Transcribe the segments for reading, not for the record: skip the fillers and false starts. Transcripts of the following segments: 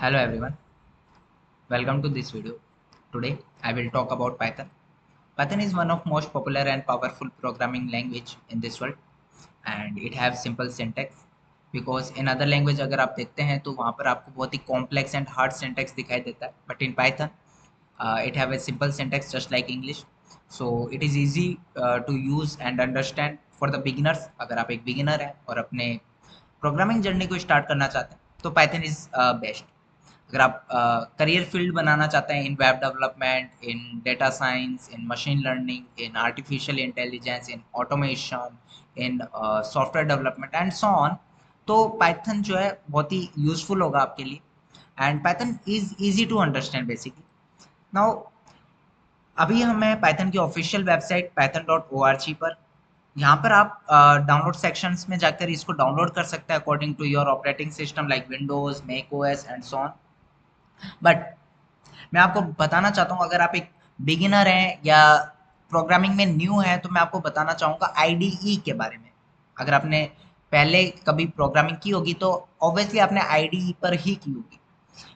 Hello everyone, welcome to this video. Today I will talk about Python. Python is one of most popular and powerful programming language in this world and it has simple syntax because in other language अगर आप देखते हैं तो वहाँ पर आपको बहुत ही complex and hard syntax दिखाई देता है but in Python it have a simple syntax just like English so it is easy to use and understand for the beginners अगर आप एक beginner हैं और अपने प्रोग्रामिंग जर्नी को स्टार्ट करना चाहते हैं तो पाइथन इज बेस्ट अगर आप करियर फील्ड बनाना चाहते हैं in web development in data science in machine learning in artificial intelligence in automation in software development and so on तो पाइथन जो है बहुत ही यूजफुल होगा आपके लिए and Python is easy to understand basically now अभी हमें पाइथन की ऑफिशियल वेबसाइट python.org पर यहाँ पर आप डाउनलोड सेक्शंस में जाकर इसको डाउनलोड कर सकते हैं according to your operating system like Windows Mac OS and so on but मैं आपको बताना चाहता हूँ अगर आप एक बिगिनर हैं या प्रोग्रामिंग में न्यू है तो मैं आपको बताना चाहूँगा आईडीई के बारे में अगर आपने पहले कभी प्रोग्रामिंग की होगी तो ऑब्वियसली आपने आईडीई पर ही की होगी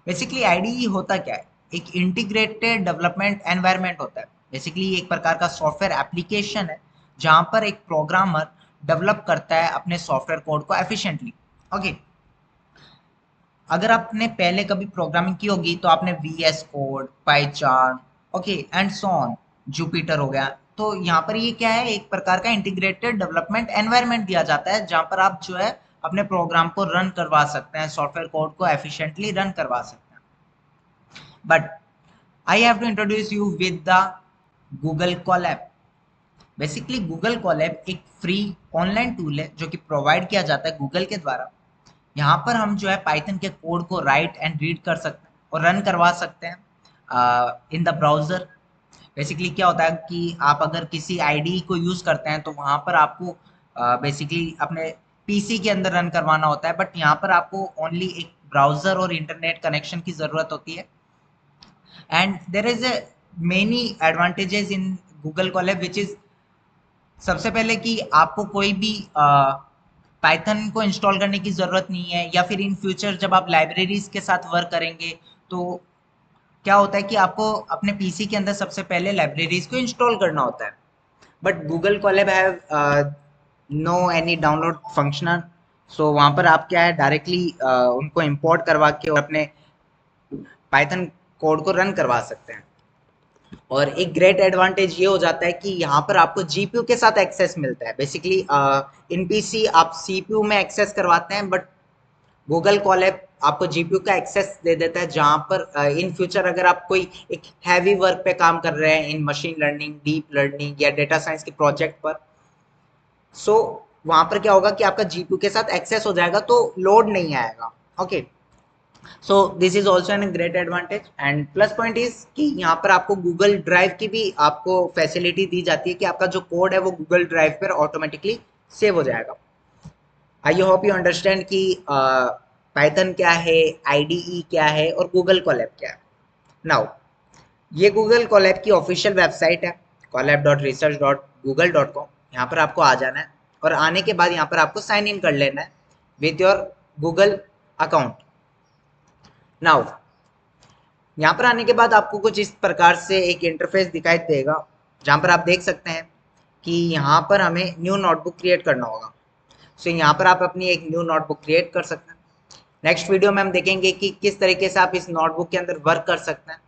बेसिकली आईडीई होता क्या है एक इंटीग्रेटेड डेवलपमेंट एनवायरनमेंट होता है बेसिकली एक प्रकार का सॉफ्टवेयर एप्लीकेशन है जहां पर एक प्रोग्रामर डेवलप करता है अपने सॉफ्टवेयर कोड को एफिशिएंटली ओके अगर आपने पहले कभी प्रोग्रामिंग की होगी तो आपने VS code PyCharm okay and so on Jupyter हो गया तो यहाँ पर ये क्या है एक प्रकार का इंटीग्रेटेड डेवलपमेंट एनवायरनमेंट दिया जाता है जहां पर आप जो है अपने प्रोग्राम को रन करवा सकते हैं सॉफ्टवेयर कोड को एफिशिएंटली रन करवा सकते हैं but I have to introduce you with the Google Colab basically Google Colab एक फ्री ऑनलाइन टूल है जो कि प्रोवाइड किया जाता है गूगल के द्वारा यहाँ पर हम जो है पाइथन के कोड को राइट एंड रीड कर सकते हैं और रन करवा सकते हैं इन द ब्राउजर बेसिकली क्या होता है कि आप अगर किसी आईडी को यूज करते हैं तो वहां पर आपको बेसिकली अपने पीसी के अंदर रन करवाना होता है बट यहाँ पर आपको ओनली एक ब्राउजर और इंटरनेट कनेक्शन की जरूरत होती है and there is a many advantages in Google Colab which is सबसे पहले कि आपको कोई भी पाइथन को इंस्टॉल करने की ज़रूरत नहीं है या फिर इन फ्यूचर जब आप लाइब्रेरीज के साथ वर्क करेंगे तो क्या होता है कि आपको अपने पीसी के अंदर सबसे पहले लाइब्रेरीज को इंस्टॉल करना होता है but Google Colab have no any download function so वहाँ पर आप क्या है डायरेक्टली उनको इंपोर्ट करवा के और अपने पाइथन कोड को रन करवा सकते हैं और एक ग्रेट एडवांटेज ये हो जाता है कि यहाँ पर आपको जीपीयू के साथ एक्सेस मिलता है बेसिकली इन पीसी आप सीपीयू में एक्सेस करवाते हैं बट गूगल कोलैब आपको जीपीयू का एक्सेस दे देता है जहाँ पर इन फ्यूचर अगर आप कोई एक हैवी वर्क पे काम कर रहे हैं इन मशीन लर्निंग डीप लर्निंग या डेटा साइंस के प्रोजेक्ट पर सो वहाँ पर क्या होगा कि आपका जीपीयू के साथ एक्सेस हो जाएगा तो लोड नहीं आएगा okay so this is also an great advantage and plus point is कि यहाँ पर आपको गूगल ड्राइव की भी आपको फैसिलिटी दी जाती है कि आपका जो कोड है वो गूगल ड्राइव पर ऑटोमेटिकली सेव हो जाएगा आई होप यू अंडरस्टैंड कि पाइथन क्या है आईडीई क्या है और गूगल कोलैब क्या है नाउ ये गूगल कोलैब की ऑफिशियल वेबसाइट है collab.research.google.com यहाँ पर आपको आ जाना है और आने के बाद यहाँ पर आपको साइन इन कर लेना है with your Google account now यहाँ पर आने के बाद आपको कुछ इस प्रकार से एक इंटरफेस दिखाई देगा जहाँ पर आप देख सकते हैं कि यहाँ पर हमें न्यू नोटबुक क्रिएट करना होगा सो यहाँ पर आप अपनी एक न्यू नोटबुक क्रिएट कर सकते हैं नेक्स्ट वीडियो में हम देखेंगे कि किस तरीके से आप इस नोटबुक के अंदर वर्क कर सकते हैं